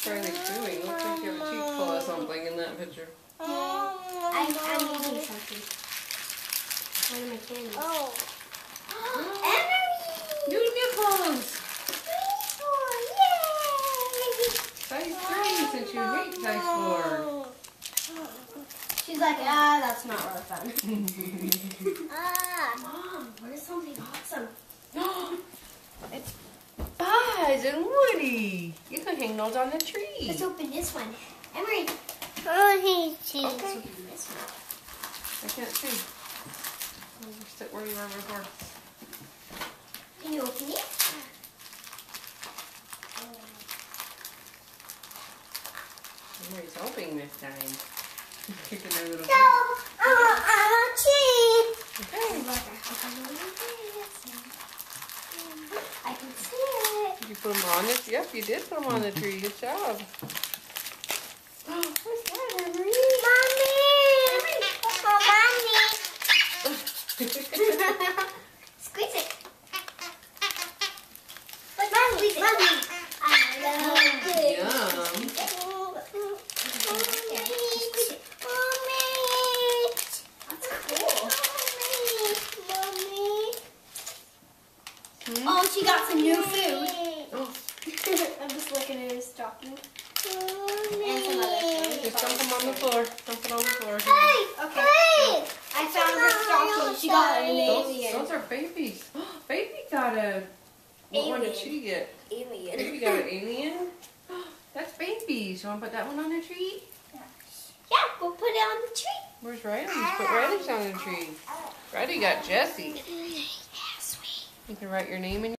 Riley's doing? Looks like you have a cheek full of something in that picture. I'm eating something. One of my candies. Oh. Emery! New nipples! Yay! Size 3 since you hate size 4. She's like, that's not really fun. Mom, Where's something awesome? It's Buzz and Woody. You can hang those on the tree. Let's open this one. Emery. Oh, he's cheese. Let's open this one. I can't see. I'll just sit where you were before. Can you open it? Emery's hoping this time. Kicking their little No, cheese. Okay. I can see it. Did you put them on it? Yep, you did put them on the tree. Good job. What's that, Emery? Mommy. Squeeze it. Mommy. Mommy. I love it. Yum. Squeeze it. That's cool. Oh, she got some new food. Oh, I'm just looking at her stocking. And some Mommy. other food. just dump them on the floor. Dump it on the floor. Hey, Okay. hey. I found her stocking. She got an alien. Those are babies. Baby got a... What one did Alien. she get? Alien. Baby got an alien? That's babies. You want to put that one on the tree? Yeah, we'll put it on the tree. Where's Riley's? Put Riley's on the tree. Riley got Jessie. Yeah, sweet. You can write your name in